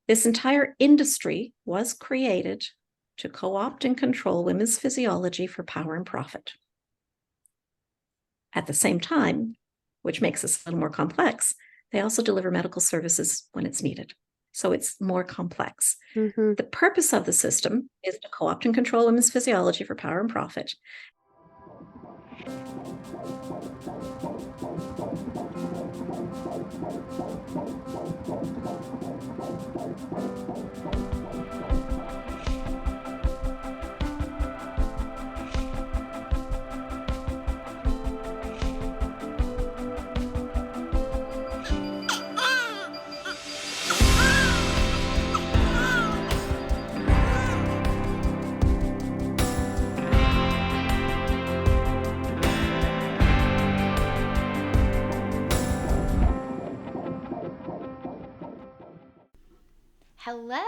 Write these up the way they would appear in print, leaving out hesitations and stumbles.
This entire industry was created to co-opt and control women's physiology for power and profit. At the same time, which makes this a little more complex, they also deliver medical services when it's needed. So it's more complex. Mm-hmm. The purpose of the system is to co-opt and control women's physiology for power and profit. Hello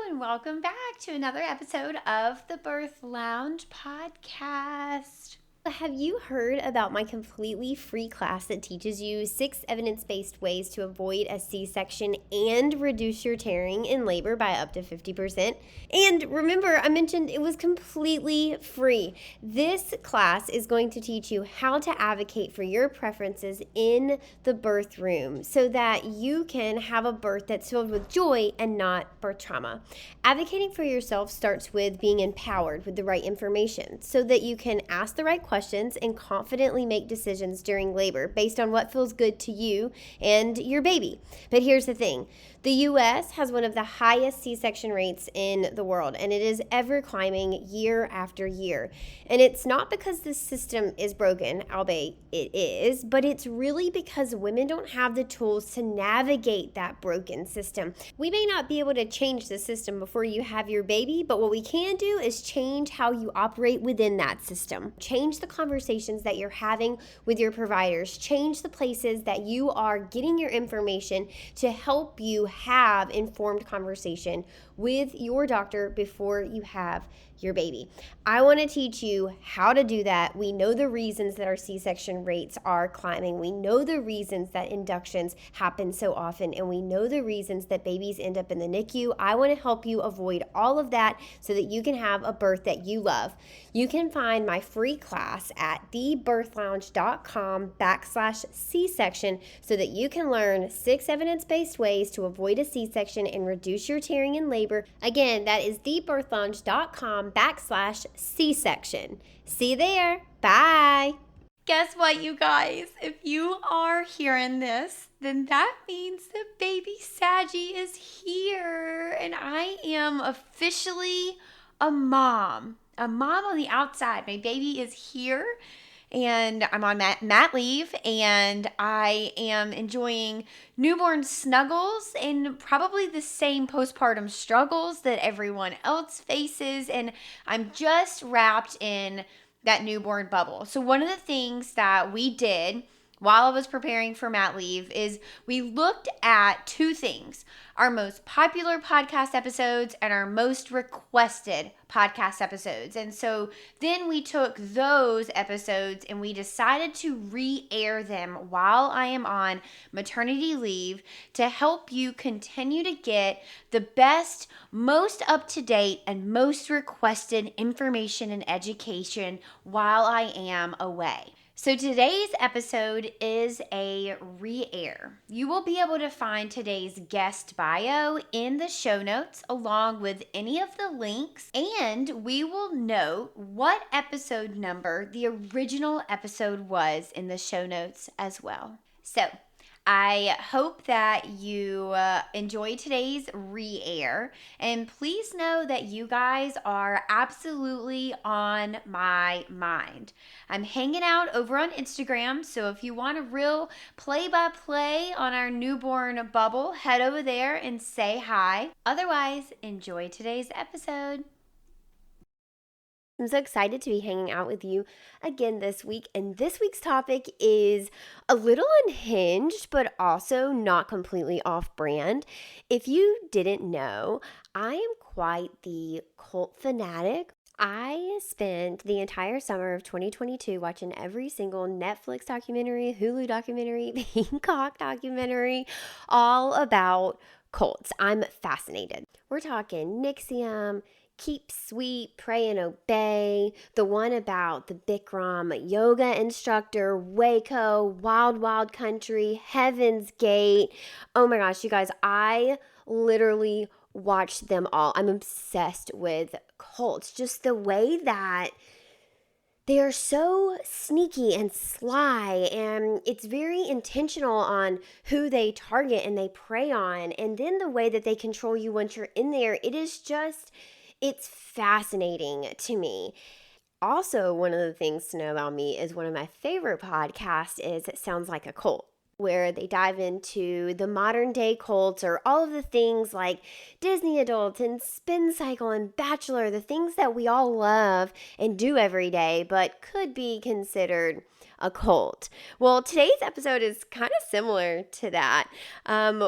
and welcome back to another episode of the Birth Lounge podcast. Have you heard about my completely free class that teaches you 6 evidence-based ways to avoid a C-section and reduce your tearing in labor by up to 50%? And remember, I mentioned it was completely free. This class is going to teach you how to advocate for your preferences in the birth room so that you can have a birth that's filled with joy and not birth trauma. Advocating for yourself starts with being empowered with the right information so that you can ask the right questions and confidently make decisions during labor based on what feels good to you and your baby. But here's the thing. The U.S. has one of the highest C-section rates in the world, and it is ever climbing year after year. And it's not because the system is broken, albeit it is, but it's really because women don't have the tools to navigate that broken system. We may not be able to change the system before you have your baby, but what we can do is change how you operate within that system. Change the conversations that you're having with your providers. Change the places that you are getting your information to help you have informed conversation with your doctor before you have your baby. I want to teach you how to do that. We know the reasons that our C-section rates are climbing. We know the reasons that inductions happen so often, and we know the reasons that babies end up in the NICU. I want to help you avoid all of that so that you can have a birth that you love. You can find my free class at thebirthlounge.com/C-section so that you can learn 6 evidence-based ways to avoid a C-section and reduce your tearing in labor. Again, that is thebirthlounge.com/C-section. See you there. Bye. Guess what, you guys? If you are hearing this, then that means the baby Saggy is here. And I am officially a mom. A mom on the outside. My baby is here. And I'm on mat leave, and I am enjoying newborn snuggles and probably the same postpartum struggles that everyone else faces. And I'm just wrapped in that newborn bubble. So one of the things that we did while I was preparing for mat leave is we looked at 2 things: our most popular podcast episodes and our most requested podcast episodes. And so then we took those episodes and we decided to re-air them while I am on maternity leave to help you continue to get the best, most up-to-date, and most requested information and education while I am away. So today's episode is a re-air. You will be able to find today's guest bio in the show notes along with any of the links, and we will note what episode number the original episode was in the show notes as well. So I hope that you enjoy today's re-air, and please know that you guys are absolutely on my mind. I'm hanging out over on Instagram, so if you want a real play-by-play on our newborn bubble, head over there and say hi. Otherwise, enjoy today's episode. I'm so excited to be hanging out with you again this week, and this week's topic is a little unhinged, but also not completely off-brand. If you didn't know, I am quite the cult fanatic. I spent the entire summer of 2022 watching every single Netflix documentary, Hulu documentary, Peacock documentary, all about cults. I'm fascinated. We're talking Nixium, Keep Sweet, Pray and Obey, the one about the Bikram yoga instructor, Waco, Wild Wild Country, Heaven's Gate. Oh my gosh, you guys, I literally watched them all. I'm obsessed with cults. Just the way that they are so sneaky and sly, and it's very intentional on who they target and they prey on. And then the way that they control you once you're in there, it's fascinating to me. Also, one of the things to know about me is one of my favorite podcasts is It Sounds Like a Cult, where they dive into the modern day cults or all of the things like Disney Adults and Spin Cycle and Bachelor, the things that we all love and do every day, but could be considered a cult. Well, today's episode is kind of similar to that.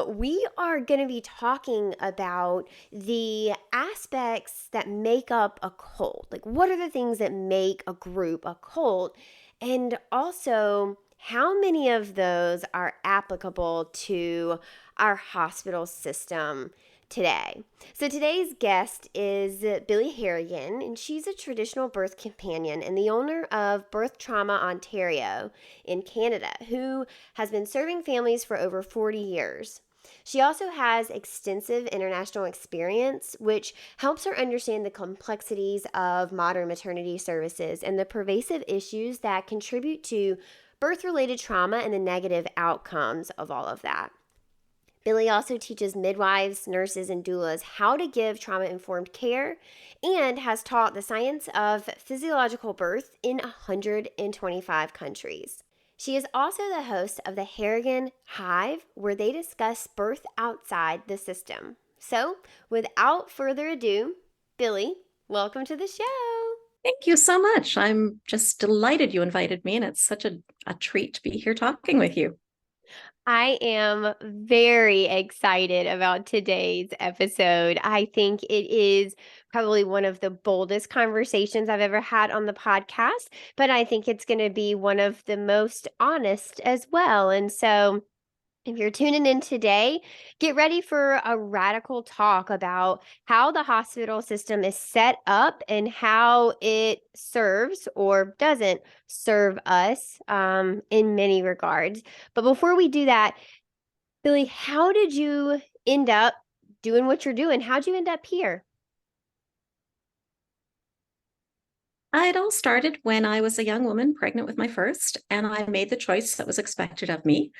We are going to be talking about the aspects that make up a cult. Like, what are the things that make a group a cult? And also, how many of those are applicable to our hospital system today? So today's guest is Billie Harrigan, and she's a traditional birth companion and the owner of Birth Trauma Ontario in Canada, who has been serving families for over 40 years. She also has extensive international experience, which helps her understand the complexities of modern maternity services and the pervasive issues that contribute to birth-related trauma and the negative outcomes of all of that. Billie also teaches midwives, nurses, and doulas how to give trauma-informed care and has taught the science of physiological birth in 125 countries. She is also the host of the Harrigan Hive, where they discuss birth outside the system. So, without further ado, Billie, welcome to the show. Thank you so much. I'm just delighted you invited me, and it's such a treat to be here talking with you. I am very excited about today's episode. I think it is probably one of the boldest conversations I've ever had on the podcast, but I think it's going to be one of the most honest as well. And so, if you're tuning in today, get ready for a radical talk about how the hospital system is set up and how it serves or doesn't serve us in many regards. But before we do that, Billie, how did you end up doing what you're doing? How'd you end up here? It all started when I was a young woman pregnant with my first, and I made the choice that was expected of me.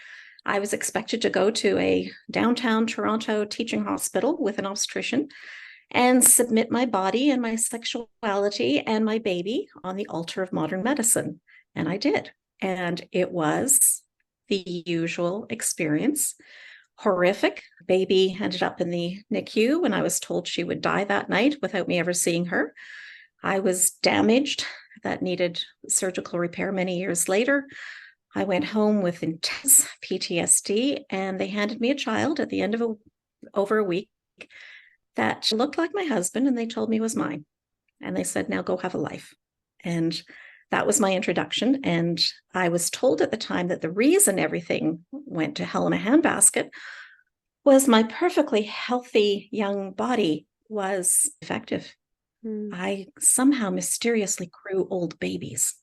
I was expected to go to a downtown Toronto teaching hospital with an obstetrician and submit my body and my sexuality and my baby on the altar of modern medicine. And I did. And it was the usual experience. Horrific. Baby ended up in the NICU when I was told she would die that night without me ever seeing her. I was damaged. That needed surgical repair many years later. I went home with intense PTSD, and they handed me a child at the end of over a week that looked like my husband, and they told me was mine. And they said, now go have a life. And that was my introduction. And I was told at the time that the reason everything went to hell in a handbasket was my perfectly healthy young body was defective. I somehow mysteriously grew old babies.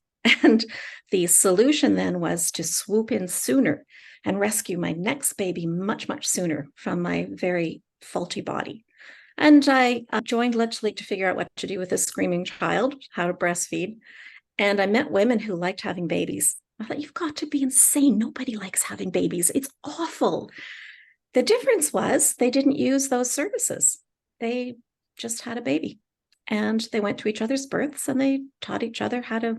And the solution then was to swoop in sooner and rescue my next baby much, much sooner from my very faulty body. And I joined Legislative League to figure out what to do with this screaming child, how to breastfeed. And I met women who liked having babies. I thought, you've got to be insane. Nobody likes having babies. It's awful. The difference was they didn't use those services. They just had a baby. And they went to each other's births and they taught each other how to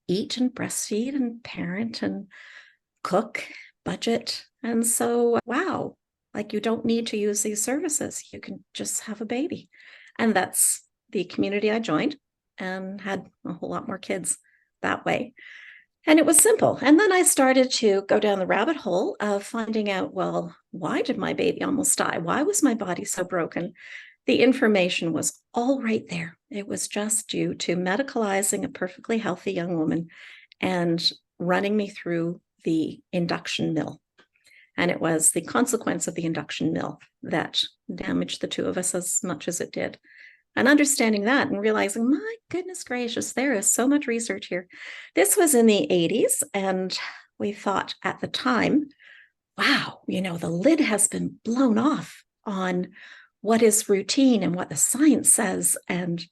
eat and breastfeed and parent and cook, budget. And so, wow, like you don't need to use these services. You can just have a baby. And that's the community I joined and had a whole lot more kids that way. And it was simple. And then I started to go down the rabbit hole of finding out, well, why did my baby almost die? Why was my body so broken? The information was all right there. It was just due to medicalizing a perfectly healthy young woman and running me through the induction mill. And it was the consequence of the induction mill that damaged the two of us as much as it did. And understanding that and realizing, my goodness gracious, there is so much research here. This was in the 80s. And we thought at the time, wow, the lid has been blown off on what is routine and what the science says, and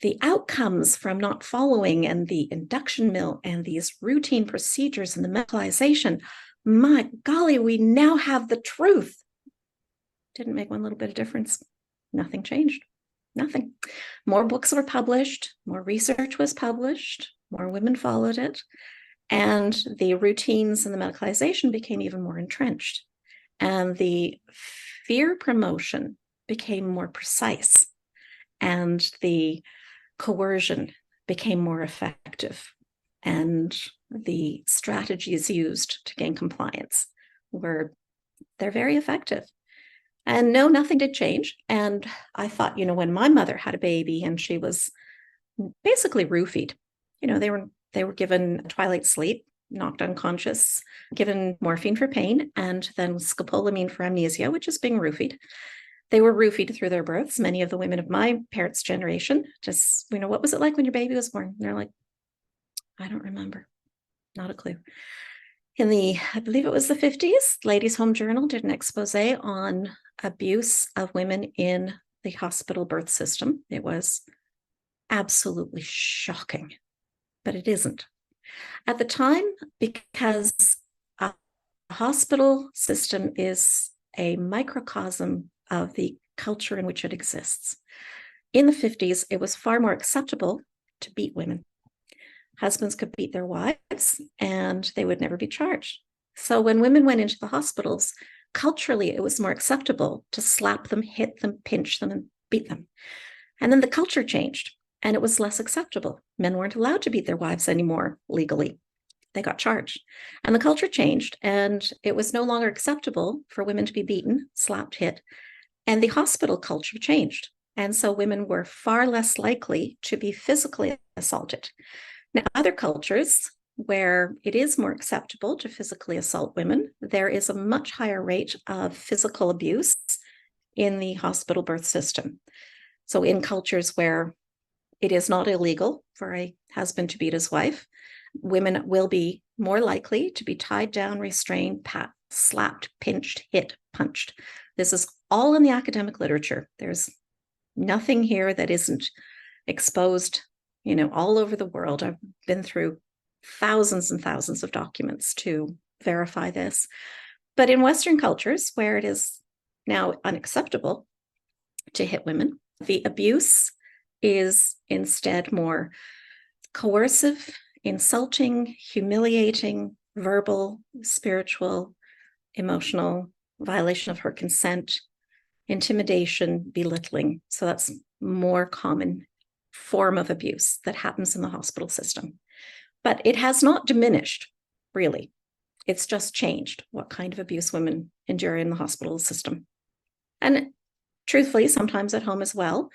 the outcomes from not following, and the induction mill and these routine procedures and the medicalization. My golly, we now have the truth. Didn't make one little bit of difference. Nothing changed. Nothing. More books were published, more research was published, more women followed it, and the routines and the medicalization became even more entrenched. And the fear promotion became more precise, and the coercion became more effective, and the strategies used to gain compliance they're very effective. And no, nothing did change. And I thought, when my mother had a baby and she was basically roofied, they were given twilight sleep, knocked unconscious, given morphine for pain, and then scopolamine for amnesia, which is being roofied. They were roofied through their births. Many of the women of my parents' generation just, what was it like when your baby was born? And they're like, I don't remember. Not a clue. I believe it was the 50s, Ladies' Home Journal did an expose on abuse of women in the hospital birth system. It was absolutely shocking, but it isn't. At the time, because a hospital system is a microcosm of the culture in which it exists. In the 50s, it was far more acceptable to beat women. Husbands could beat their wives and they would never be charged. So when women went into the hospitals, culturally, it was more acceptable to slap them, hit them, pinch them, and beat them. And then the culture changed and it was less acceptable. Men weren't allowed to beat their wives anymore legally. They got charged. And the culture changed and it was no longer acceptable for women to be beaten, slapped, hit. And the hospital culture changed. And so women were far less likely to be physically assaulted. Now, other cultures where it is more acceptable to physically assault women, there is a much higher rate of physical abuse in the hospital birth system. So in cultures where it is not illegal for a husband to beat his wife, women will be more likely to be tied down, restrained, slapped, pinched, hit, punched. This is all in the academic literature. There's nothing here that isn't exposed, all over the world. I've been through thousands and thousands of documents to verify this. But in Western cultures, where it is now unacceptable to hit women, the abuse is instead more coercive, insulting, humiliating, verbal, spiritual, emotional, violation of her consent, intimidation, belittling. So that's more common form of abuse that happens in the hospital system. But it has not diminished, really. It's just changed what kind of abuse women endure in the hospital system. And truthfully, sometimes at home as well,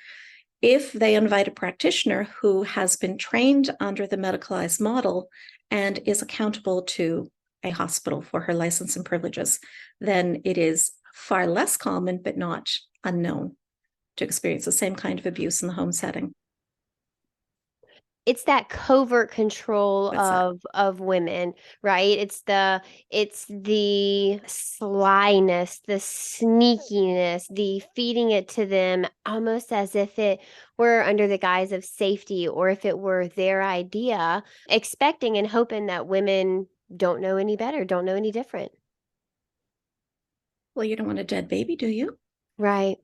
if they invite a practitioner who has been trained under the medicalized model and is accountable to a hospital for her license and privileges, then it is far less common, but not unknown, to experience the same kind of abuse in the home setting. It's that covert control What's that? of women, right? It's the slyness, the sneakiness, the feeding it to them almost as if it were under the guise of safety or if it were their idea, expecting and hoping that women don't know any better, don't know any different. Well, you don't want a dead baby, do you? Right.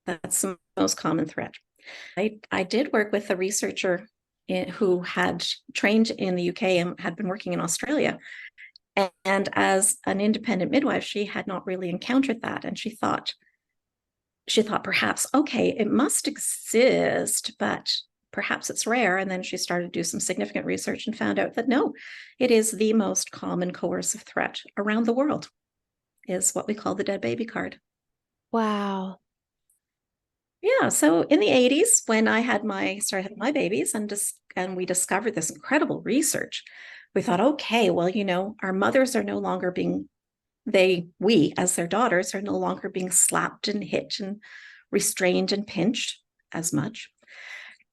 That's the most common threat. I did work with a researcher who had trained in the UK and had been working in Australia. And as an independent midwife, she had not really encountered that. And she thought perhaps, okay, it must exist, but perhaps it's rare. And then she started to do some significant research and found out that no, it is the most common coercive threat around the world, is what we call the dead baby card. Wow. Yeah, so in the 80s, when I started having my babies and we discovered this incredible research, we thought, okay, well, our mothers are no longer being we as their daughters are no longer being slapped and hit and restrained and pinched as much.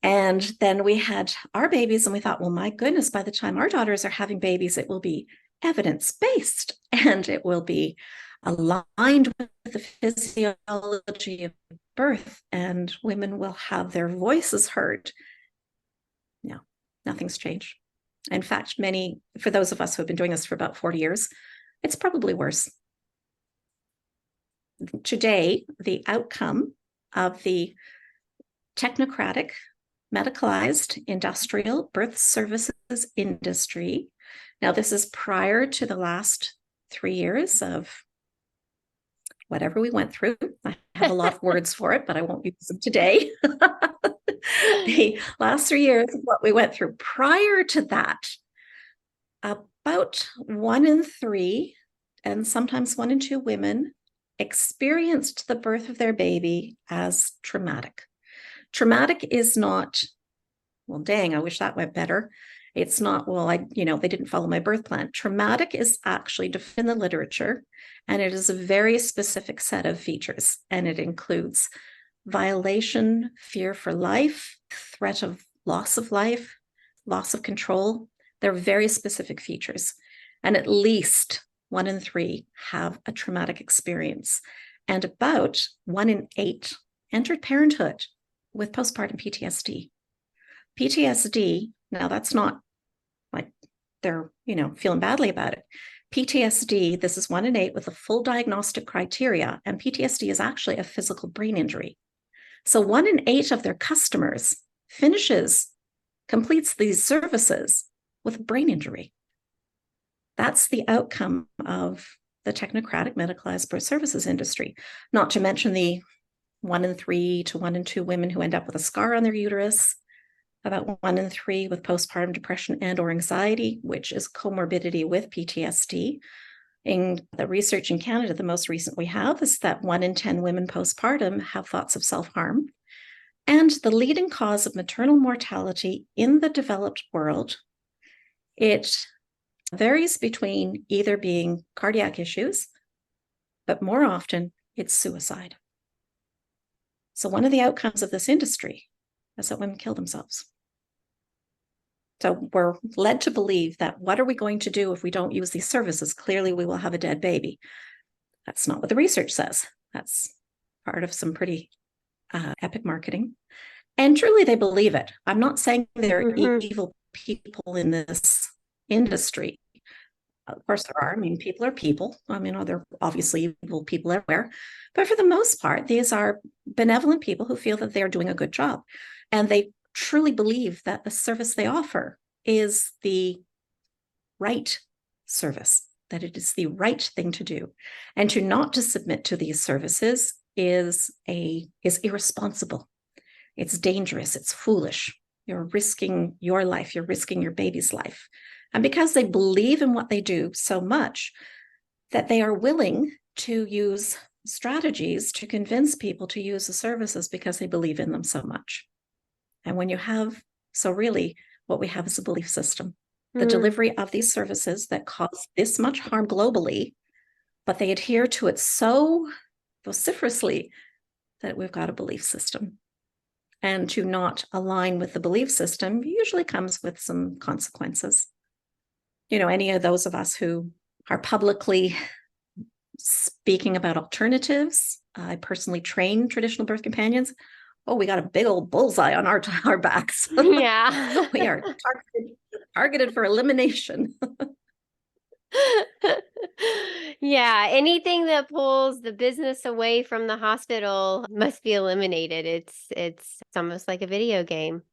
And then we had our babies and we thought, well, my goodness, by the time our daughters are having babies, it will be evidence-based and it will be aligned with the physiology of birth, and women will have their voices heard. No, nothing's changed. In fact, for those of us who have been doing this for about 40 years, it's probably worse. Today, the outcome of the technocratic, medicalized, industrial birth services industry. Now, this is prior to the last 3 years of whatever we went through. I have a lot of words for it, but I won't use them today. The last 3 years of what we went through. Prior to that, about 1 in 3, and sometimes 1 in 2 women experienced the birth of their baby as traumatic. Traumatic is not, well, dang, I wish that went better. It's not, well, they didn't follow my birth plan. Traumatic is actually defined in the literature, and it is a very specific set of features, and it includes violation, fear for life, threat of life, loss of control. They're very specific features, and at least 1 in 3 have a traumatic experience, and about 1 in 8 entered parenthood with postpartum PTSD. PTSD, now that's not like they're, feeling badly about it. PTSD, this is 1 in 8 with a full diagnostic criteria, and PTSD is actually a physical brain injury. So 1 in 8 of their customers completes these services with brain injury. That's the outcome of the technocratic medicalized birth services industry, not to mention the 1 in 3 to 1 in 2 women who end up with a scar on their uterus, about 1 in 3 with postpartum depression and or anxiety, which is comorbidity with PTSD. In the research in Canada, the most recent we have is that 1 in 10 women postpartum have thoughts of self-harm. And the leading cause of maternal mortality in the developed world, it varies between either being cardiac issues, but more often it's suicide. So one of the outcomes of this industry is that women kill themselves. So we're led to believe that what are we going to do if we don't use these services? Clearly, we will have a dead baby. That's not what the research says. That's part of some pretty epic marketing. And truly, they believe it. I'm not saying they're evil people in this industry. Of course, there are. I mean, people are people. I mean, there are obviously evil people everywhere. But for the most part, these are benevolent people who feel that they're doing a good job. And they truly believe that the service they offer is the right service, that it is the right thing to do. And to not to submit to these services is irresponsible. It's dangerous. It's foolish. You're risking your life. You're risking your baby's life. And because they believe in what they do so much that they are willing to use strategies to convince people to use the services because they believe in them so much. And when you have, so really what we have is a belief system, the delivery of these services that cause this much harm globally, but they adhere to it so vociferously that we've got a belief system. And to not align with the belief system usually comes with some consequences. Any of those of us who are publicly speaking about alternatives, I personally train traditional birth companions. Oh, we got a big old bullseye on our backs. Yeah. We are targeted for elimination. Yeah, anything that pulls the business away from the hospital must be eliminated. It's almost like a video game.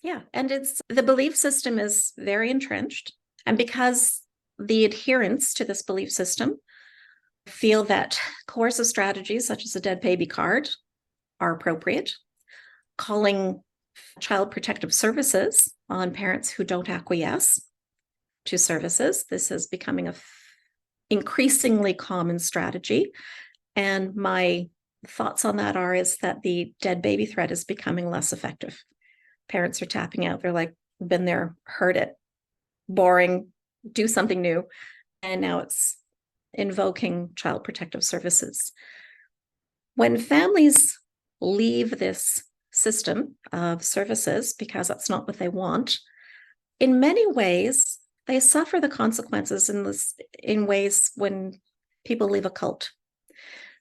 Yeah. And the belief system is very entrenched. And because the adherents to this belief system feel that coercive strategies such as a dead baby card are appropriate, calling child protective services on parents who don't acquiesce to services, this is becoming an increasingly common strategy. And my thoughts on that is that the dead baby threat is becoming less effective. Parents are tapping out. They're like, been there, heard it, boring, do something new. And now it's invoking child protective services. When families leave this system of services because that's not what they want, in many ways, they suffer the consequences in ways when people leave a cult.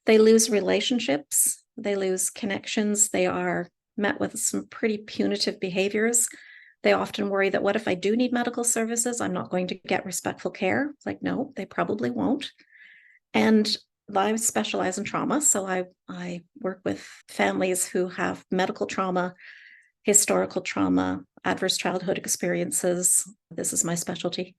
They lose relationships, they lose connections, they are met with some pretty punitive behaviors. They often worry that what if I do need medical services, I'm not going to get respectful care. It's like, no, they probably won't. And I specialize in trauma, so I work with families who have medical trauma, historical trauma, adverse childhood experiences. This is my specialty.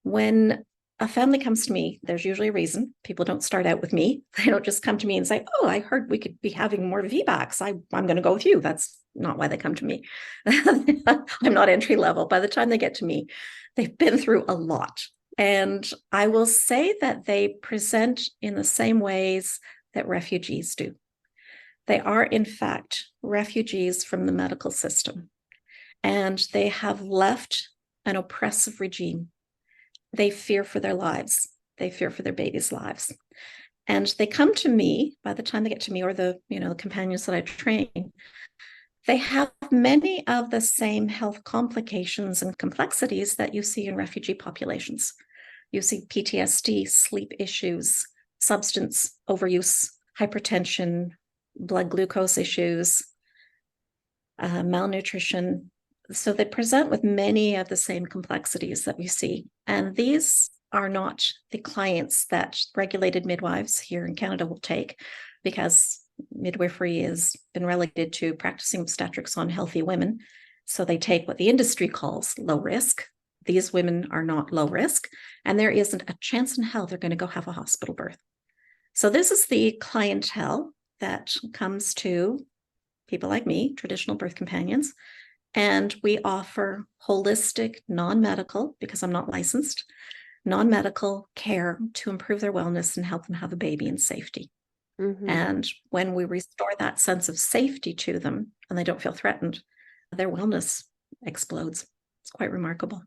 When a family comes to me, there's usually a reason. People don't start out with me. They don't just come to me and say, oh, I heard we could be having more VBACs. I'm going to go with you. That's not why they come to me. I'm not entry level. By the time they get to me, they've been through a lot. And I will say that they present in the same ways that refugees do. They are, in fact, refugees from the medical system, and they have left an oppressive regime. They fear for their lives. They fear for their babies' lives. And they come to me, by the time they get to me, or the companions that I train, they have many of the same health complications and complexities that you see in refugee populations. You see PTSD, sleep issues, substance overuse, hypertension, blood glucose issues, malnutrition. So they present with many of the same complexities that we see. And these are not the clients that regulated midwives here in Canada will take, because midwifery has been relegated to practicing obstetrics on healthy women. So they take what the industry calls low risk. These women are not low risk, and there isn't a chance in hell they're going to go have a hospital birth. So this is the clientele that comes to people like me, traditional birth companions, and we offer holistic, non-medical, because I'm not licensed, non-medical care to improve their wellness and help them have a baby in safety. Mm-hmm. And when we restore that sense of safety to them and they don't feel threatened, their wellness explodes. It's quite remarkable.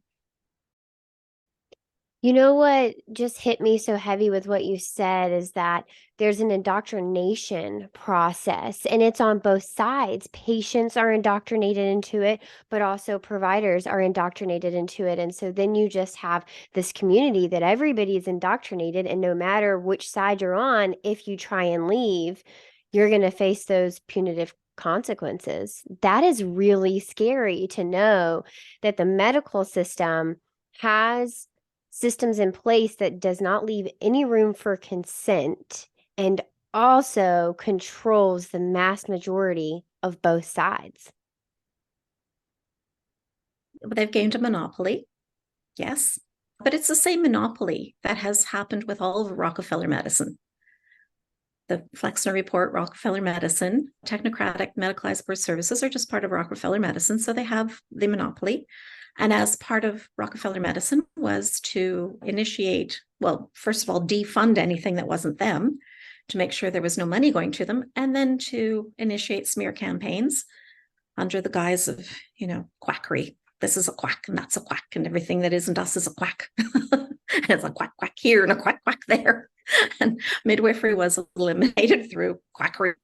You know what just hit me so heavy with what you said is that there's an indoctrination process, and it's on both sides. Patients are indoctrinated into it, but also providers are indoctrinated into it. And so then you just have this community that everybody is indoctrinated, and no matter which side you're on, if you try and leave, you're going to face those punitive consequences. That is really scary to know that the medical system has systems in place that does not leave any room for consent and also controls the mass majority of both sides. They've gained a monopoly, yes, but it's the same monopoly that has happened with all of Rockefeller medicine. The Flexner Report, Rockefeller Medicine, technocratic medicalized birth services are just part of Rockefeller Medicine, so they have the monopoly. And as part of Rockefeller Medicine was to initiate, well, first of all, defund anything that wasn't them, to make sure there was no money going to them, and then to initiate smear campaigns under the guise of, quackery. This is a quack, and that's a quack, and everything that isn't us is a quack. And it's a quack, quack here, and a quack, quack there. And midwifery was eliminated through quackery.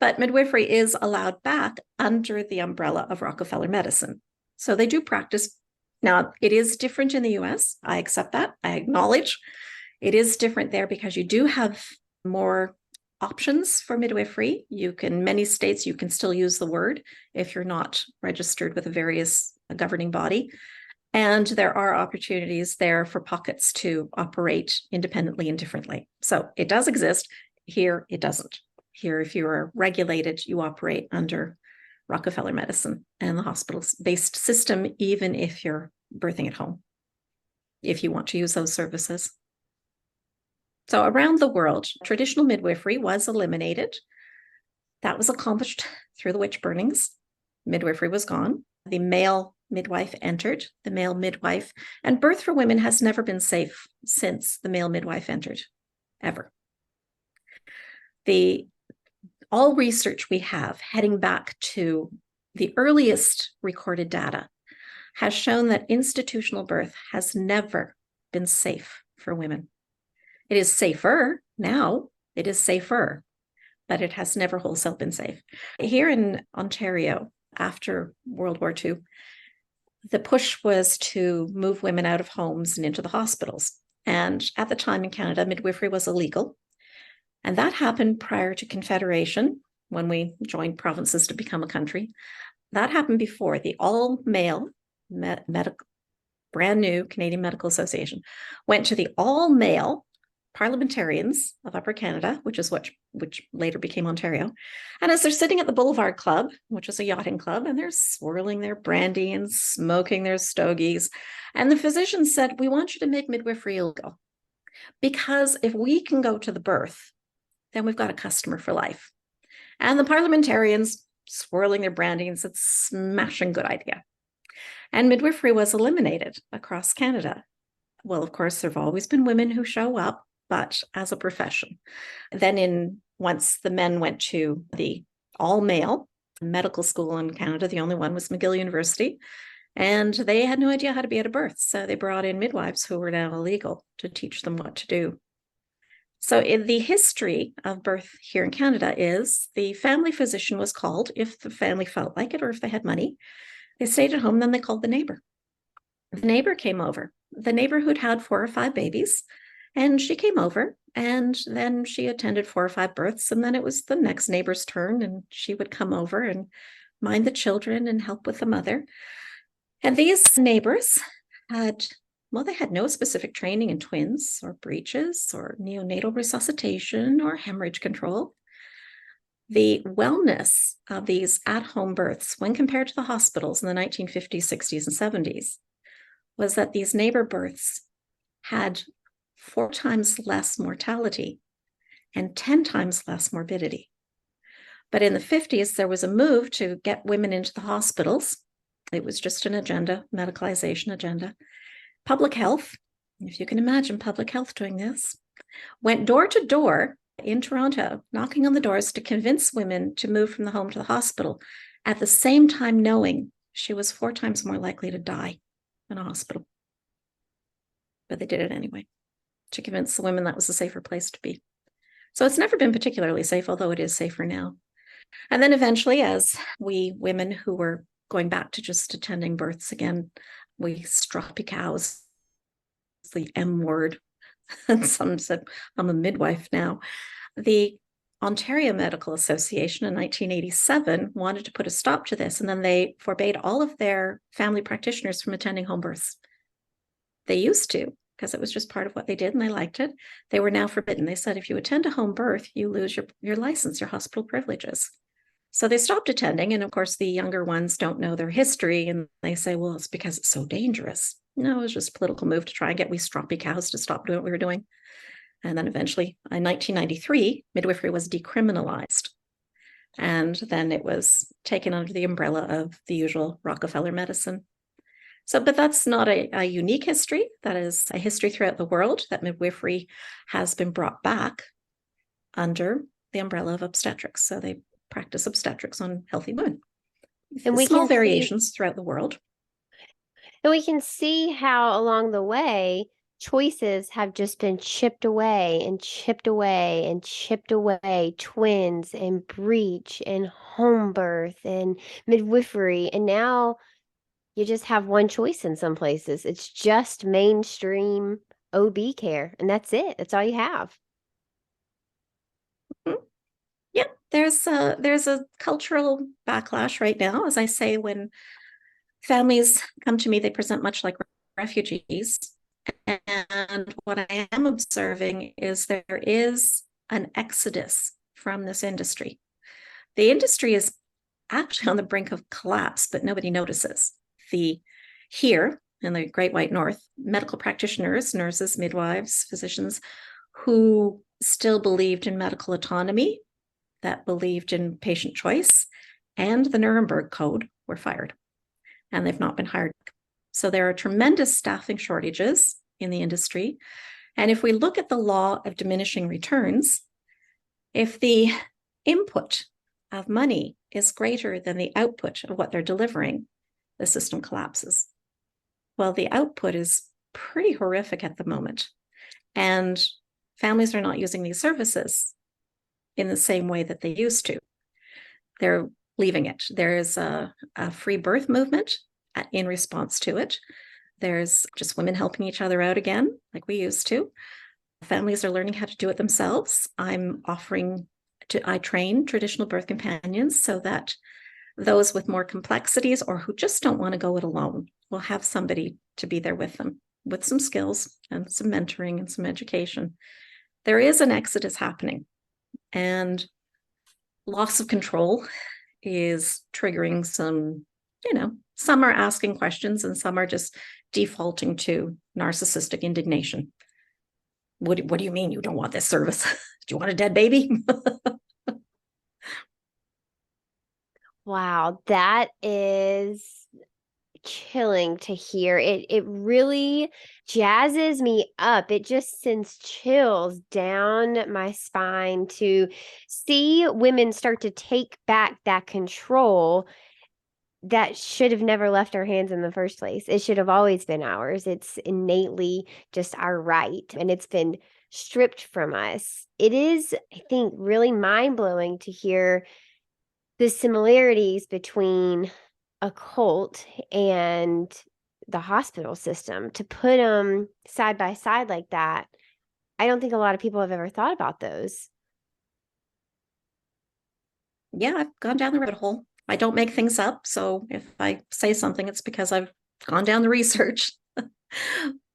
But midwifery is allowed back under the umbrella of Rockefeller Medicine. So they do practice. Now, it is different in the US. I accept that. I acknowledge it is different there because you do have more options for midwifery. Many states, you can still use the word if you're not registered with a various governing body. And there are opportunities there for pockets to operate independently and differently. So it does exist. Here, it doesn't. Here, if you are regulated, you operate under Rockefeller Medicine and the hospital-based system, even if you're birthing at home, if you want to use those services. So around the world, traditional midwifery was eliminated. That was accomplished through the witch burnings. Midwifery was gone. The male midwife entered, the male midwife, and birth for women has never been safe since the male midwife entered, ever. All research we have heading back to the earliest recorded data has shown that institutional birth has never been safe for women. It is safer now, it is safer, but it has never wholesale been safe. Here in Ontario, after World War II, the push was to move women out of homes and into the hospitals. And at the time in Canada, midwifery was illegal. And that happened prior to Confederation, when we joined provinces to become a country. That happened before the all-male brand new Canadian Medical Association went to the all-male parliamentarians of Upper Canada, which later became Ontario. And as they're sitting at the Boulevard Club, which is a yachting club, and they're swirling their brandy and smoking their stogies, and the physicians said, "We want you to make midwifery illegal, because if we can go to the birth, then we've got a customer for life." And the parliamentarians, swirling their brandy, and said, "Smashing good idea." And midwifery was eliminated across Canada. Well, of course, there have always been women who show up, but as a profession. Then once the men went to the all-male medical school in Canada, the only one was McGill University, and they had no idea how to be at a birth. So they brought in midwives who were now illegal to teach them what to do. So in the history of birth here in Canada is the family physician was called if the family felt like it or if they had money. They stayed at home, then they called the neighbor. The neighbor came over. The neighbor who'd had 4 or 5 babies, and she came over, and then she attended 4 or 5 births, and then it was the next neighbor's turn, and she would come over and mind the children and help with the mother. And these neighbors they had no specific training in twins or breeches or neonatal resuscitation or hemorrhage control. The wellness of these at-home births, when compared to the hospitals in the 1950s, 60s, and 70s, was that these neighbor births had 4 times less mortality and 10 times less morbidity. But in the 50s, there was a move to get women into the hospitals. It was just an agenda, medicalization agenda. Public health, if you can imagine public health doing this, went door to door in Toronto, knocking on the doors to convince women to move from the home to the hospital, at the same time knowing she was 4 times more likely to die in a hospital. But they did it anyway, to convince the women that was a safer place to be. So it's never been particularly safe, although it is safer now. And then eventually, as we women who were going back to just attending births again, we stroppy cows, the M word, and some said, "I'm a midwife now." The Ontario Medical Association in 1987 wanted to put a stop to this, and then they forbade all of their family practitioners from attending home births. They used to, because it was just part of what they did and they liked it. They were now forbidden. They said, if you attend a home birth, you lose your license, your hospital privileges. So they stopped attending. And of course, the younger ones don't know their history. And they say, well, it's because it's so dangerous. No, it was just a political move to try and get we stroppy cows to stop doing what we were doing. And then eventually, in 1993, midwifery was decriminalized. And then it was taken under the umbrella of the usual Rockefeller medicine. So, but that's not a unique history. That is a history throughout the world, that midwifery has been brought back under the umbrella of obstetrics. So they practice obstetrics on healthy women. And we small variations throughout the world. And we can see how along the way, choices have just been chipped away and chipped away and chipped away. Twins and breech and home birth and midwifery. And now you just have one choice in some places. It's just mainstream OB care. And that's it. That's all you have. Mm-hmm. Yeah, there's a cultural backlash right now. As I say, when families come to me, they present much like refugees. And what I am observing is there is an exodus from this industry. The industry is actually on the brink of collapse, but nobody notices. Here in the Great White North, medical practitioners, nurses, midwives, physicians who still believed in medical autonomy, that believed in patient choice, and the Nuremberg Code were fired, and they've not been hired. So there are tremendous staffing shortages in the industry. And if we look at the law of diminishing returns, if the input of money is greater than the output of what they're delivering, the system collapses. Well, the output is pretty horrific at the moment. And families are not using these services in the same way that they used to. They're leaving it. There's a free birth movement in response to it. There's just women helping each other out again, like we used to. Families are learning how to do it themselves. I train traditional birth companions so that those with more complexities or who just don't want to go it alone will have somebody to be there with them with some skills and some mentoring and some education. There is an exodus happening, and loss of control is triggering some are asking questions and some are just defaulting to narcissistic indignation. What do you mean you don't want this service? Do you want a dead baby? Wow, that is killing to hear. It really jazzes me up. It just sends chills down my spine to see women start to take back that control that should have never left our hands in the first place. It should have always been ours. It's innately just our right, and it's been stripped from us. It is, I think, really mind-blowing to hear the similarities between a cult and the hospital system. To put them side by side like that, I don't think a lot of people have ever thought about those. Yeah, I've gone down the rabbit hole. I don't make things up. So if I say something, it's because I've gone down the research.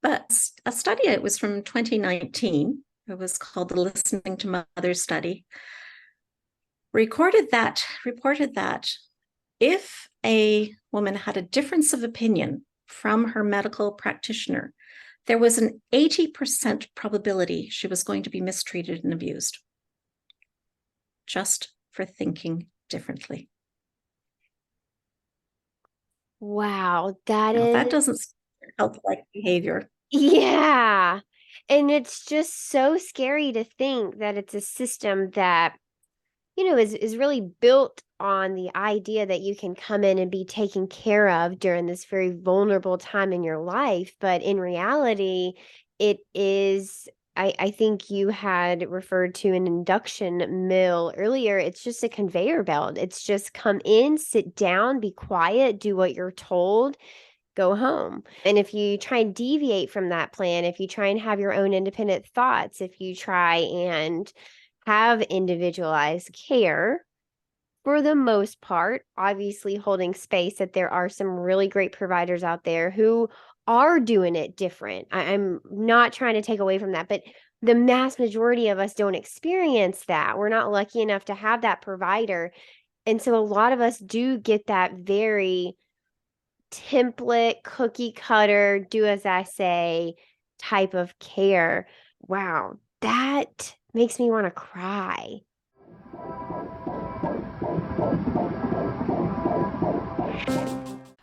But a study, it was from 2019. It was called the Listening to Mothers study. Reported that if a woman had a difference of opinion from her medical practitioner, there was an 80% probability she was going to be mistreated and abused just for thinking differently. Wow, That doesn't help like behavior. yeah. And it's just so scary to think that it's a system that, is really built on the idea that you can come in and be taken care of during this very vulnerable time in your life. But in reality, it is, I think you had referred to an induction mill earlier. It's just a conveyor belt. It's just come in, sit down, be quiet, do what you're told, go home. And if you try and deviate from that plan, if you try and have your own independent thoughts, if you try and have individualized care, for the most part, obviously holding space that there are some really great providers out there who are doing it different. I'm not trying to take away from that, but the mass majority of us don't experience that. We're not lucky enough to have that provider. And so a lot of us do get that very template, cookie cutter, do as I say type of care. Wow, that makes me want to cry.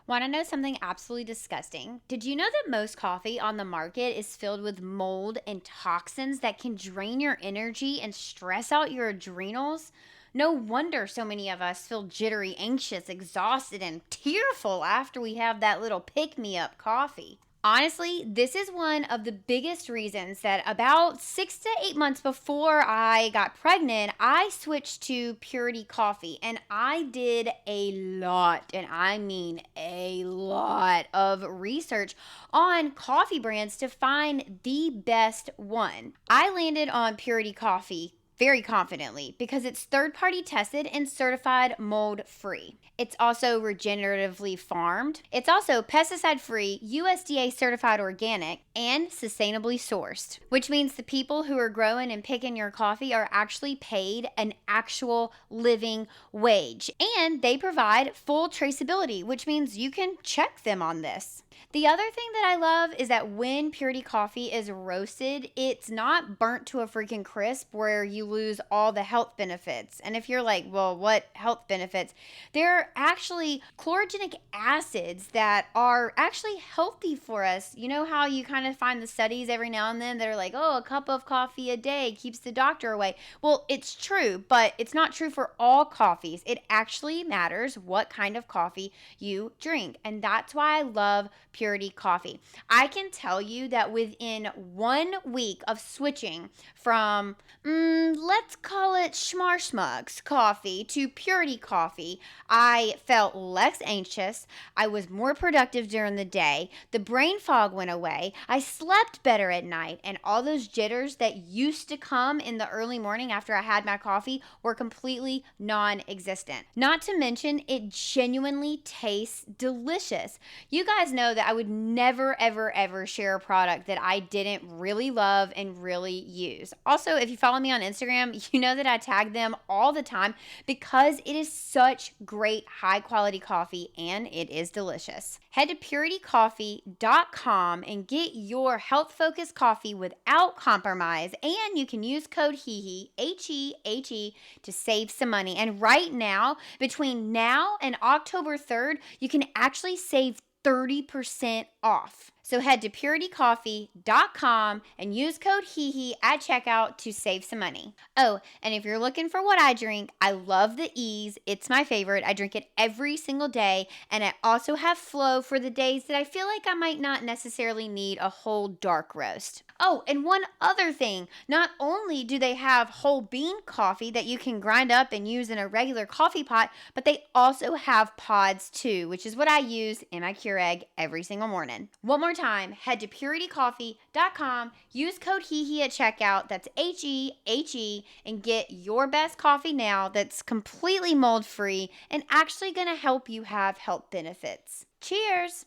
Want to know something absolutely disgusting? Did you know that most coffee on the market is filled with mold and toxins that can drain your energy and stress out your adrenals? No wonder so many of us feel jittery, anxious, exhausted, and tearful after we have that little pick me up coffee. Honestly, this is one of the biggest reasons that about 6 to 8 months before I got pregnant, I switched to Purity Coffee, and I did a lot, and I mean a lot of research on coffee brands to find the best one. I landed on Purity Coffee very confidently because it's third-party tested and certified mold-free. It's also regeneratively farmed. It's also pesticide-free, USDA certified organic, and sustainably sourced, which means the people who are growing and picking your coffee are actually paid an actual living wage. And they provide full traceability, which means you can check them on this. The other thing that I love is that when Purity Coffee is roasted, it's not burnt to a freaking crisp where you lose all the health benefits. And if you're like, well, what health benefits? There are actually chlorogenic acids that are actually healthy for us. You know how you kind of find the studies every now and then that are like, oh, a cup of coffee a day keeps the doctor away. Well, it's true, but it's not true for all coffees. It actually matters what kind of coffee you drink. And that's why I love Purity coffee. I can tell you that within 1 week of switching from, let's call it Schmarshmugs coffee to Purity coffee, I felt less anxious. I was more productive during the day. The brain fog went away. I slept better at night. And all those jitters that used to come in the early morning after I had my coffee were completely non-existent. Not to mention, it genuinely tastes delicious. You guys know that I would never, ever, ever share a product that I didn't really love and really use. Also, if you follow me on Instagram, you know that I tag them all the time because it is such great high quality coffee and it is delicious. Head to puritycoffee.com and get your health focused coffee without compromise, and you can use code HeHe, HeHe, to save some money. And right now, between now and October 3rd, you can actually save 30% off. So head to puritycoffee.com and use code HeHe at checkout to save some money. Oh, and if you're looking for what I drink, I love the Ease. It's my favorite. I drink it every single day, and I also have Flow for the days that I feel like I might not necessarily need a whole dark roast. Oh, and one other thing, not only do they have whole bean coffee that you can grind up and use in a regular coffee pot, but they also have pods too, which is what I use in my Keurig every single morning. One more time, head to puritycoffee.com, use code HeHe at checkout, that's HeHe, and get your best coffee now that's completely mold free and actually going to help you have health benefits. Cheers!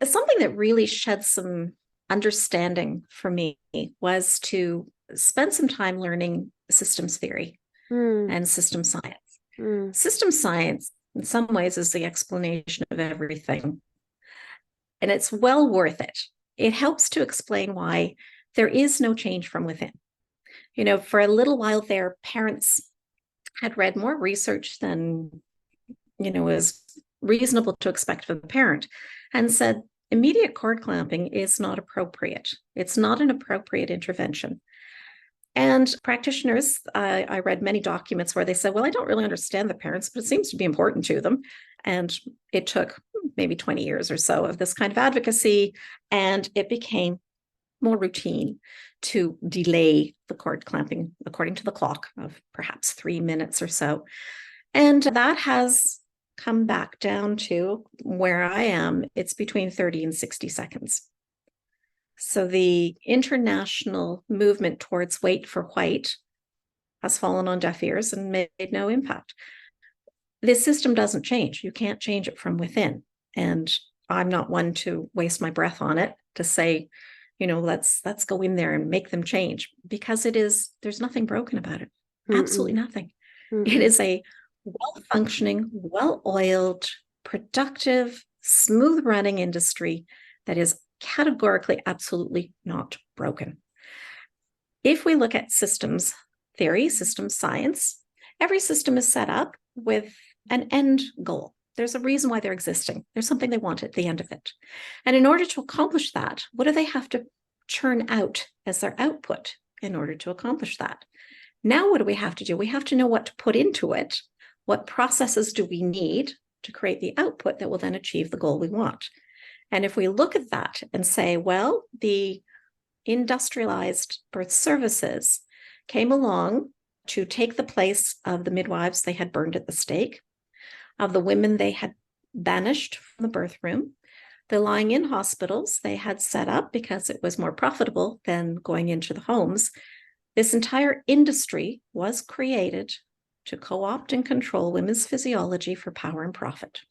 Something that really shed some understanding for me was to spend some time learning systems theory and system science. System science, in some ways, is the explanation of everything. And it's well worth it. It helps to explain why there is no change from within. You know, for a little while there, parents had read more research than, is reasonable to expect of a parent, and said immediate cord clamping is not appropriate. It's not an appropriate intervention. And practitioners, I read many documents where they said, well, I don't really understand the parents, but it seems to be important to them. And it took maybe 20 years or so of this kind of advocacy, and it became more routine to delay the cord clamping according to the clock of perhaps 3 minutes or so. And that has come back down to where I am. It's between 30 and 60 seconds. So the international movement towards wait for white has fallen on deaf ears and made no impact. This system doesn't change. You can't change it from within. And I'm not one to waste my breath on it to say, let's go in there and make them change, because there's nothing broken about it. Absolutely nothing. It is a well-functioning, well-oiled, productive, smooth-running industry that is categorically absolutely not broken. If we look at systems theory, systems science, every system is set up with an end goal. There's a reason why they're existing. There's something they want at the end of it. And in order to accomplish that, what do they have to churn out as their output in order to accomplish that? Now, what do we have to do? We have to know what to put into it. What processes do we need to create the output that will then achieve the goal we want? And if we look at that and say, well, the industrialized birth services came along to take the place of the midwives they had burned at the stake, of the women they had banished from the birth room, the lying in hospitals they had set up because it was more profitable than going into the homes. This entire industry was created to co-opt and control women's physiology for power and profit.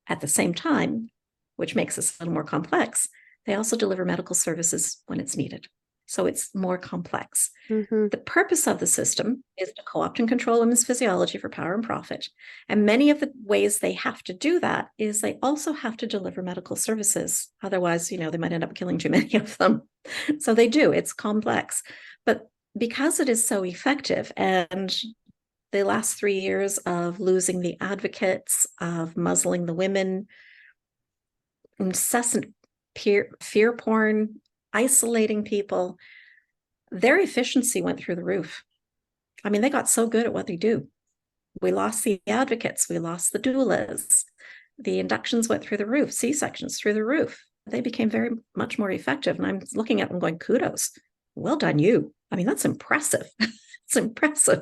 At the same time, which makes this a little more complex, they also deliver medical services when it's needed. So it's more complex. The purpose of the system is to co-opt and control women's physiology for power and profit. And many of the ways they have to do that is they also have to deliver medical services. Otherwise, they might end up killing too many of them. So they do. It's complex. But because it is so effective, and the last 3 years of losing the advocates, of muzzling the women, incessant fear porn, isolating people, their efficiency went through the roof. I mean, they got so good at what they do. We lost the advocates, we lost the doulas. The inductions went through the roof, C-sections through the roof. They became very much more effective. And I'm looking at them going, kudos, well done you. I mean, that's impressive. It's impressive.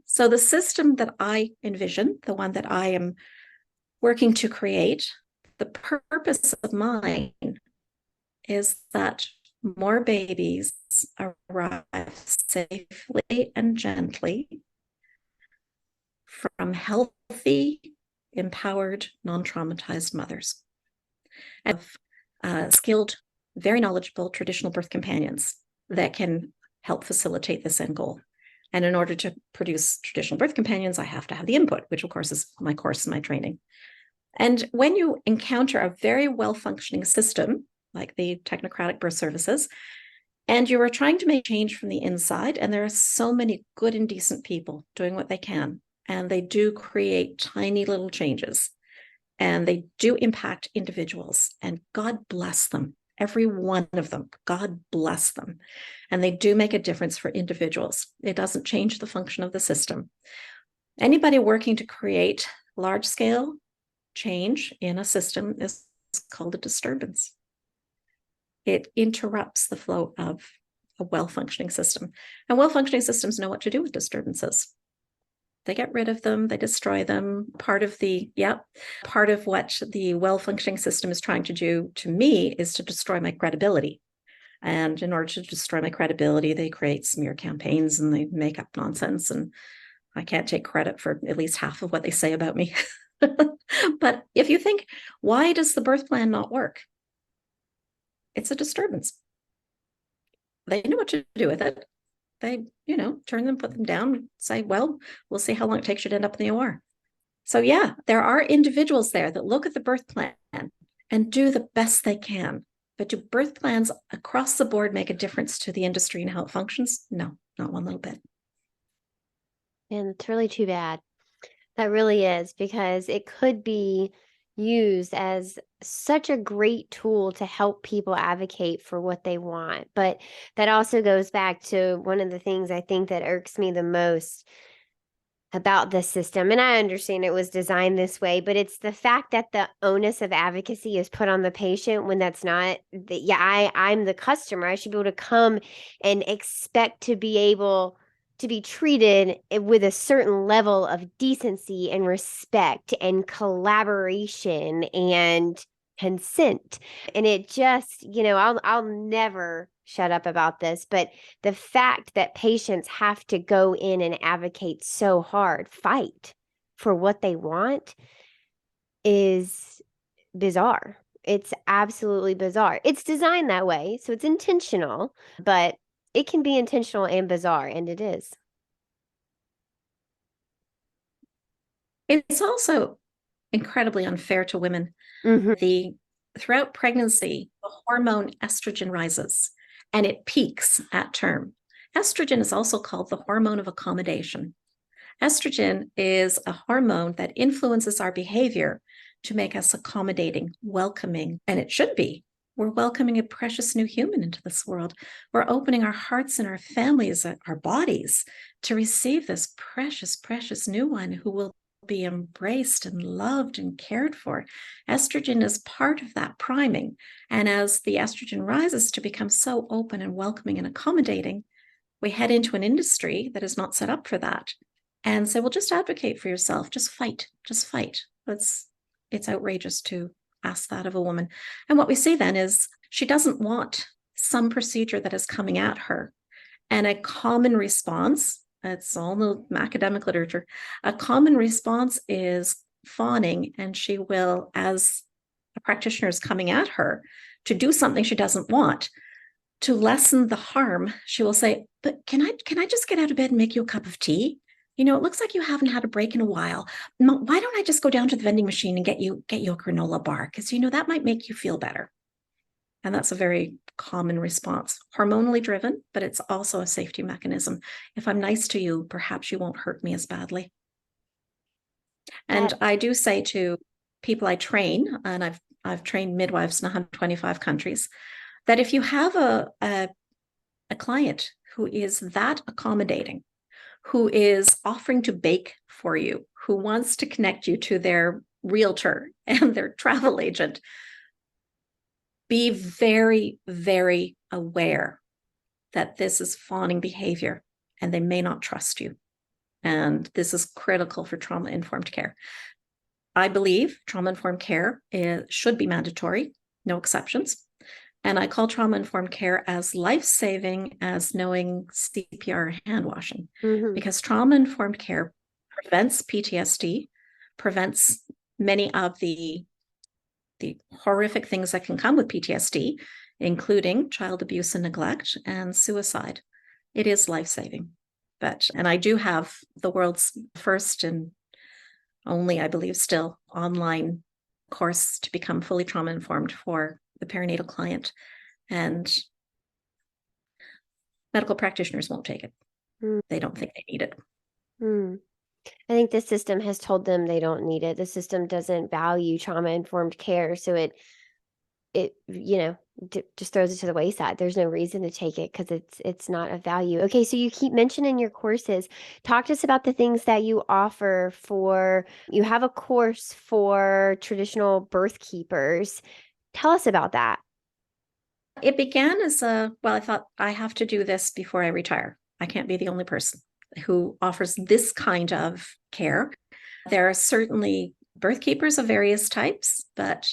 So the system that I envision, the one that I am working to create, the purpose of mine is that more babies arrive safely and gently from healthy, empowered, non-traumatized mothers. And skilled, very knowledgeable traditional birth companions that can help facilitate this end goal. And in order to produce traditional birth companions, I have to have the input, which of course is my course and my training. And when you encounter a very well-functioning system, like the technocratic birth services, and you are trying to make change from the inside, and there are so many good and decent people doing what they can, and they do create tiny little changes, and they do impact individuals, and God bless them. Every one of them, God bless them. And they do make a difference for individuals. It doesn't change the function of the system. Anybody working to create large-scale change in a system is called a disturbance. It interrupts the flow of a well-functioning system. And well-functioning systems know what to do with disturbances. They get rid of them, they destroy them. Part of what the well-functioning system is trying to do to me is to destroy my credibility. And in order to destroy my credibility, they create smear campaigns and they make up nonsense. And I can't take credit for at least half of what they say about me. But if you think, why does the birth plan not work? It's a disturbance. They know what to do with it. They, turn them, put them down, say, well, we'll see how long it takes you to end up in the OR. So yeah, there are individuals there that look at the birth plan and do the best they can. But do birth plans across the board make a difference to the industry and how it functions? No, not one little bit. And it's really too bad. That really is, because it could be used as such a great tool to help people advocate for what they want. But that also goes back to one of the things I think that irks me the most about this system. And I understand it was designed this way, but it's the fact that the onus of advocacy is put on the patient when that's not. I'm the customer. I should be able to come and expect to be able to be treated with a certain level of decency and respect and collaboration and consent. And it just, I'll never shut up about this, but the fact that patients have to go in and advocate so hard, fight for what they want, is bizarre. It's absolutely bizarre. It's designed that way, so it's intentional, but it can be intentional and bizarre, and it is. It's also incredibly unfair to women. Mm-hmm. Throughout pregnancy, the hormone estrogen rises and it peaks at term. Estrogen is also called the hormone of accommodation. Estrogen is a hormone that influences our behavior to make us accommodating, welcoming, and it should be. We're welcoming a precious new human into this world. We're opening our hearts and our families, our bodies, to receive this precious, precious new one who will be embraced and loved and cared for. Estrogen is part of that priming. And as the estrogen rises to become so open and welcoming and accommodating, we head into an industry that is not set up for that. And so, well, just advocate for yourself. Just fight. Just fight. It's outrageous to ask that of a woman. And what we see then is she doesn't want some procedure that is coming at her. And a common response, it's all the academic literature, a common response is fawning. And she will, as a practitioner is coming at her to do something she doesn't want, to lessen the harm, she will say, but can I just get out of bed and make you a cup of tea? It looks like you haven't had a break in a while. Why don't I just go down to the vending machine and get you a granola bar? Because, that might make you feel better. And that's a very common response, hormonally driven, but it's also a safety mechanism. If I'm nice to you, perhaps you won't hurt me as badly. And I do say to people I train, and I've trained midwives in 125 countries, that if you have a client who is that accommodating, who is offering to bake for you, who wants to connect you to their realtor and their travel agent. Be very, very aware that this is fawning behavior and they may not trust you. And this is critical for trauma-informed care. I believe trauma-informed care should be mandatory, no exceptions. And I call trauma-informed care as life-saving as knowing CPR hand washing, because trauma-informed care prevents PTSD, prevents many of the horrific things that can come with PTSD, including child abuse and neglect and suicide. It is life-saving. And I do have the world's first and only, I believe, still online course to become fully trauma-informed for the perinatal client. And medical practitioners won't take it. They don't think they need it. I think the system has told them they don't need it. The system doesn't value trauma-informed care. So it just throws it to the wayside. There's no reason to take it because it's not of value. Okay, so you keep mentioning your courses. Talk to us about the things that you offer you have a course for traditional birth keepers. Tell us about that. It began as I thought I have to do this before I retire. I can't be the only person who offers this kind of care. There are certainly birth keepers of various types, but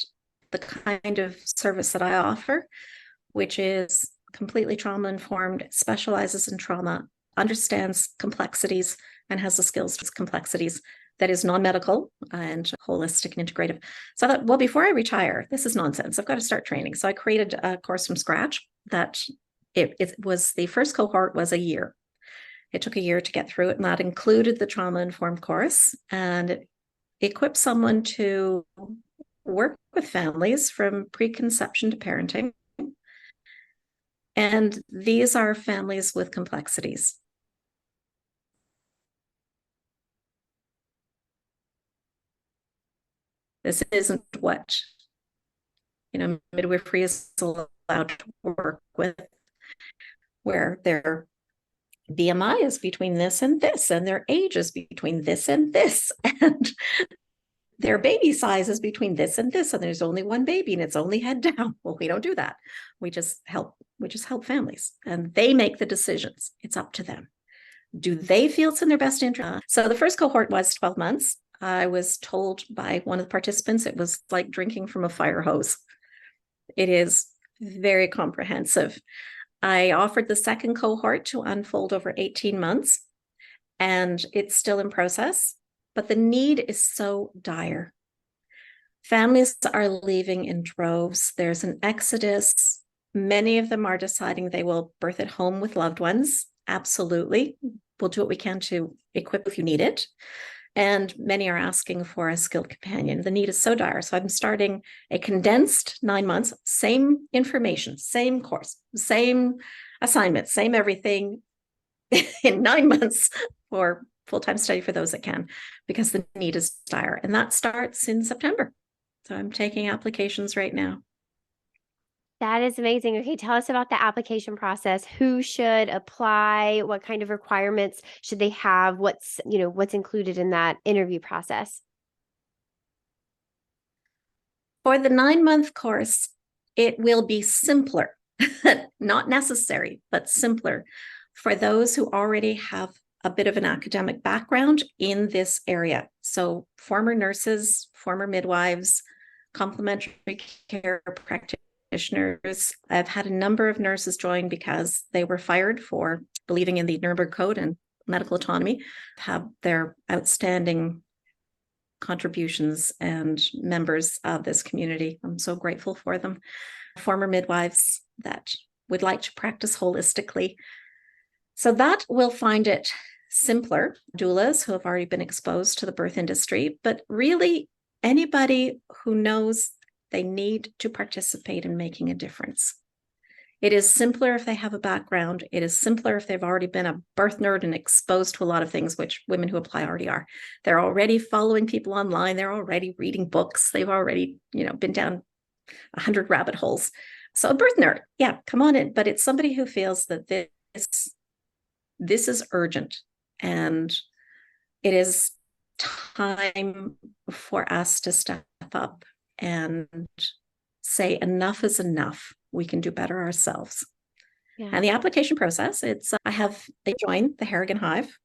the kind of service that I offer, which is completely trauma-informed, specializes in trauma, understands complexities, and has the skills to complexities, that is non-medical and holistic and integrative. So I thought, well, before I retire, this is nonsense. I've got to start training. So I created a course from scratch that it was, the first cohort was a year. It took a year to get through it, and that included the trauma-informed course, and it equipped someone to work with families from preconception to parenting. And these are families with complexities. This isn't what, midwifery is allowed to work with, where their BMI is between this and this, and their age is between this and this, and their baby size is between this and this, and there's only one baby and it's only head down. Well, we don't do that. We just help families, and they make the decisions. It's up to them. Do they feel it's in their best interest? So the first cohort was 12 months. I was told by one of the participants it was like drinking from a fire hose. It is very comprehensive. I offered the second cohort to unfold over 18 months, and it's still in process, but the need is so dire. Families are leaving in droves. There's an exodus. Many of them are deciding they will birth at home with loved ones. Absolutely. We'll do what we can to equip if you need it. And many are asking for a skilled companion. The need is so dire. So I'm starting a condensed 9 months, same information, same course, same assignment, same everything in 9 months for full-time study for those that can, because the need is dire. And that starts in September. So I'm taking applications right now. That is amazing. Okay, tell us about the application process. Who should apply? What kind of requirements should they have? What's included in that interview process? For the 9-month course, it will be simpler, not necessary, but simpler for those who already have a bit of an academic background in this area. So former nurses, former midwives, complementary care practitioners. I've had a number of nurses join because they were fired for believing in the Nuremberg Code and medical autonomy, have their outstanding contributions and members of this community. I'm so grateful for them. Former midwives that would like to practice holistically. So that will find it simpler. Doulas who have already been exposed to the birth industry, but really anybody who knows they need to participate in making a difference. It is simpler if they have a background. It is simpler if they've already been a birth nerd and exposed to a lot of things, which women who apply already are. They're already following people online. They're already reading books. They've already, been down 100 rabbit holes. So a birth nerd, yeah, come on in. But it's somebody who feels that this is urgent. And it is time for us to step up and say enough is enough. We can do better ourselves. Yeah. And the application process, they join the Harrigan Hive.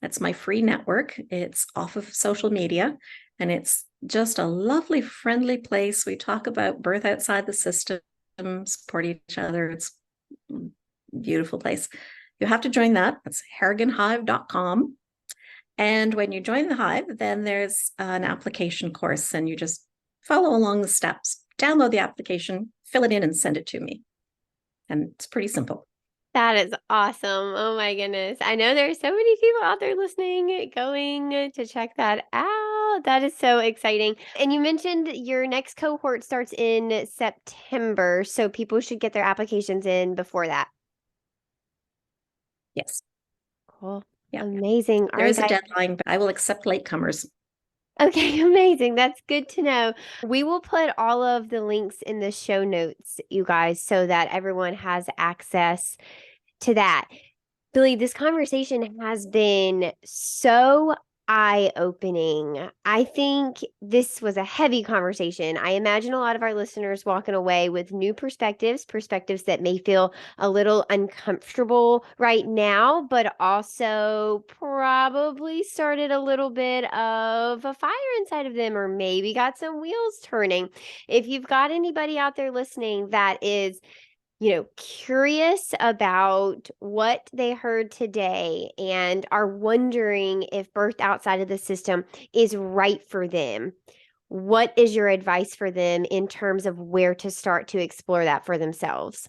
It's my free network. It's off of social media, and it's just a lovely, friendly place. We talk about birth outside the system, support each other. It's a beautiful place. You have to join that. It's harriganhive.com. And when you join the hive, then there's an application course, and you just follow along the steps, download the application, fill it in, and send it to me. And it's pretty simple. That is awesome. Oh my goodness. I know there's so many people out there listening, going to check that out. That is so exciting. And you mentioned your next cohort starts in September, so people should get their applications in before that. Yes. Cool. Yeah. Amazing. All There right, is a guys. deadline, but I will accept latecomers. Okay, amazing. That's good to know. We will put all of the links in the show notes, you guys, so that everyone has access to that. Billie, this conversation has been so eye-opening. I think this was a heavy conversation. I imagine a lot of our listeners walking away with new perspectives that may feel a little uncomfortable right now, but also probably started a little bit of a fire inside of them, or maybe got some wheels turning. If you've got anybody out there listening that is curious about what they heard today and are wondering if birth outside of the system is right for them, what is your advice for them in terms of where to start to explore that for themselves?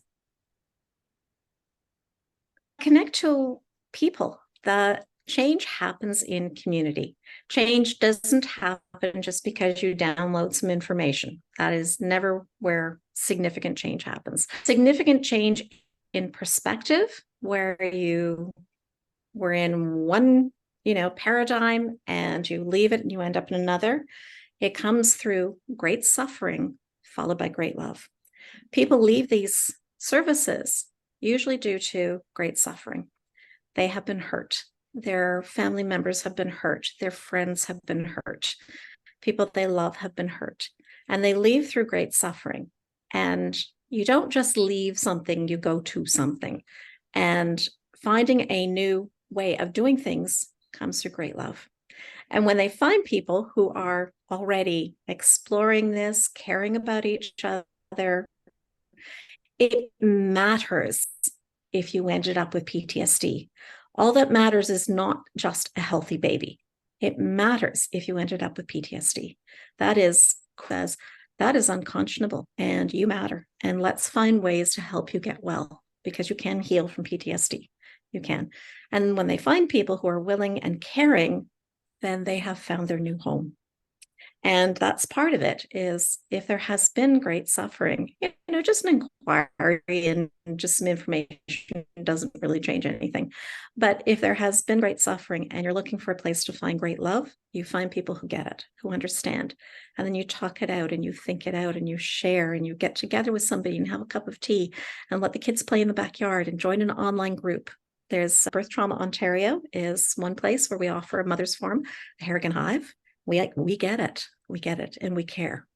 Connect to people. The change happens in community. Change doesn't happen just because you download some information. That is never where significant change happens. Significant change in perspective, where you were in one, paradigm and you leave it and you end up in another. It comes through great suffering followed by great love. People leave these services usually due to great suffering. They have been hurt. Their family members have been hurt. Their friends have been hurt. People they love have been hurt. And they leave through great suffering. And you don't just leave something, you go to something. And finding a new way of doing things comes through great love. And when they find people who are already exploring this, caring about each other, it matters if you ended up with PTSD. All that matters is not just a healthy baby. It matters if you ended up with PTSD. That is unconscionable, and you matter. And let's find ways to help you get well, because you can heal from PTSD. You can. And when they find people who are willing and caring, then they have found their new home. And that's part of it, is if there has been great suffering, just an inquiry and just some information doesn't really change anything. But if there has been great suffering and you're looking for a place to find great love, you find people who get it, who understand. And then you talk it out and you think it out and you share and you get together with somebody and have a cup of tea and let the kids play in the backyard and join an online group. There's Birth Trauma Ontario is one place where we offer a mother's forum, the Harrigan Hive. We get it. We get it and we care.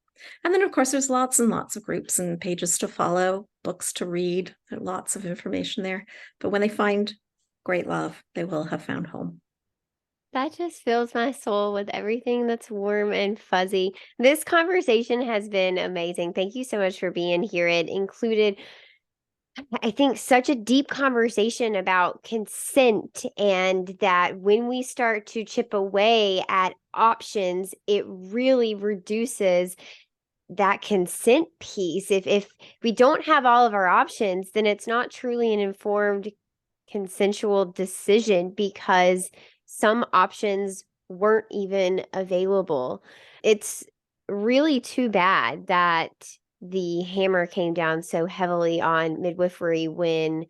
And then, of course, there's lots and lots of groups and pages to follow, books to read, lots of information there. But when they find great love, they will have found home. That just fills my soul with everything that's warm and fuzzy. This conversation has been amazing. Thank you so much for being here. It included, I think, such a deep conversation about consent, and that when we start to chip away at options, it really reduces that consent piece. If we don't have all of our options, then it's not truly an informed consensual decision, because some options weren't even available. It's really too bad that the hammer came down so heavily on midwifery when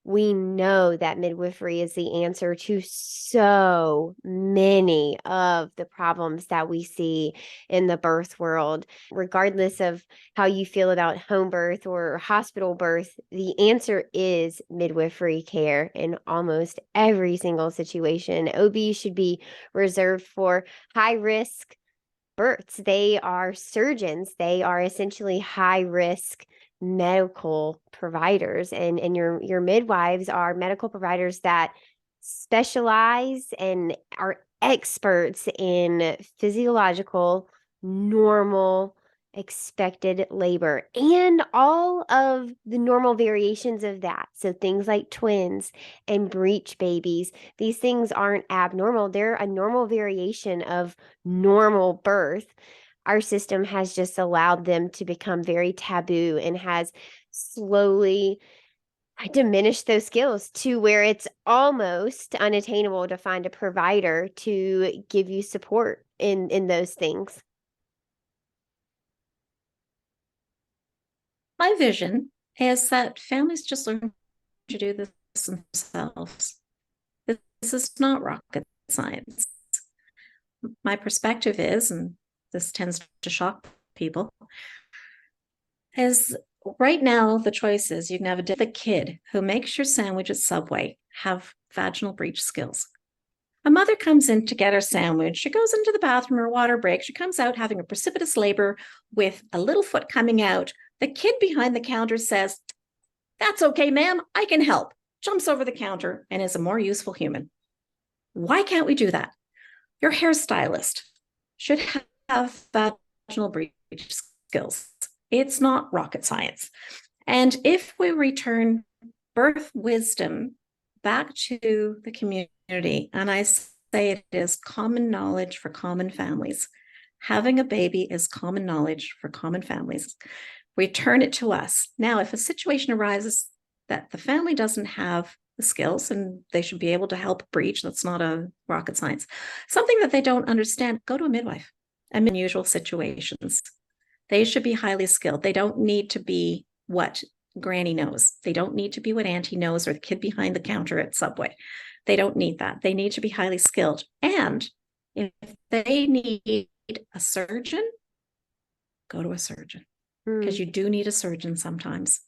we know that midwifery is the answer to so many of the problems that we see in the birth world. Regardless of how you feel about home birth or hospital birth, the answer is midwifery care in almost every single situation. OB should be reserved for high risk births. They are surgeons. They are essentially high risk medical providers, and your midwives are medical providers that specialize and are experts in physiological, normal, expected labor and all of the normal variations of that. So things like twins and breech babies, these things aren't abnormal. They're a normal variation of normal birth. Our system has just allowed them to become very taboo and has slowly diminished those skills to where it's almost unattainable to find a provider to give you support in those things. My vision is that families just learn to do this themselves. This is not rocket science. My perspective is, and this tends to shock people, is right now the choice is you can have the kid who makes your sandwich at Subway have vaginal breech skills. A mother comes in to get her sandwich. She goes into the bathroom or water break. She comes out having a precipitous labor with a little foot coming out. The kid behind the counter says, "That's okay, ma'am, I can help." Jumps over the counter and is a more useful human. Why can't we do that? Your hairstylist should have vaginal breech skills. It's not rocket science. And if we return birth wisdom back to the community, and I say it is common knowledge for common families, having a baby is common knowledge for common families. Return it to us. Now, if a situation arises that the family doesn't have the skills and they should be able to help breech, that's not a rocket science. Something that they don't understand, go to a midwife. Unusual situations. They should be highly skilled. They don't need to be what Granny knows. They don't need to be what Auntie knows or the kid behind the counter at Subway. They don't need that. They need to be highly skilled. And if they need a surgeon, go to a surgeon. Because you do need a surgeon sometimes.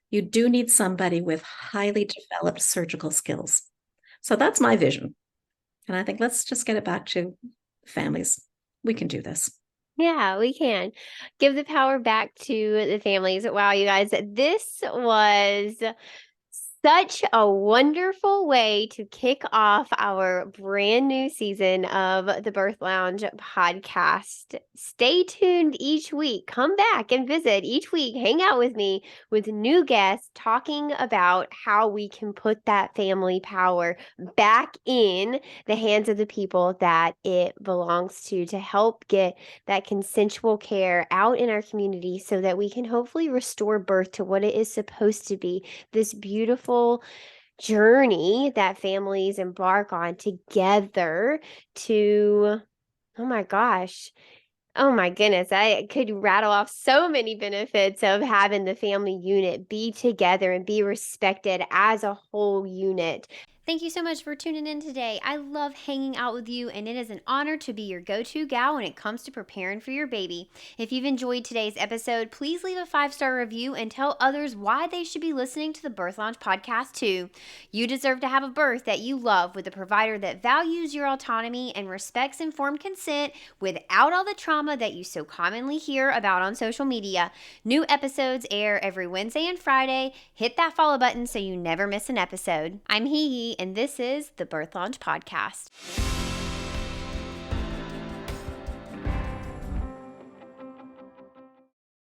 You do need somebody with highly developed surgical skills. So that's my vision. And I think let's just get it back to families. We can do this. Yeah, we can. Give the power back to the families. Wow, you guys, this was such a wonderful way to kick off our brand new season of the Birth Lounge podcast. Stay tuned each week. Come back and visit each week. Hang out with me with new guests talking about how we can put that family power back in the hands of the people that it belongs to help get that consensual care out in our community so that we can hopefully restore birth to what it is supposed to be, this beautiful journey that families embark on together to, oh my gosh, oh my goodness, I could rattle off so many benefits of having the family unit be together and be respected as a whole unit. Thank you so much for tuning in today. I love hanging out with you, and it is an honor to be your go-to gal when it comes to preparing for your baby. If you've enjoyed today's episode, please leave a 5-star review and tell others why they should be listening to the Birth Lounge podcast too. You deserve to have a birth that you love with a provider that values your autonomy and respects informed consent without all the trauma that you so commonly hear about on social media. New episodes air every Wednesday and Friday. Hit that follow button so you never miss an episode. I'm HeHe, and this is the Birth Lounge Podcast.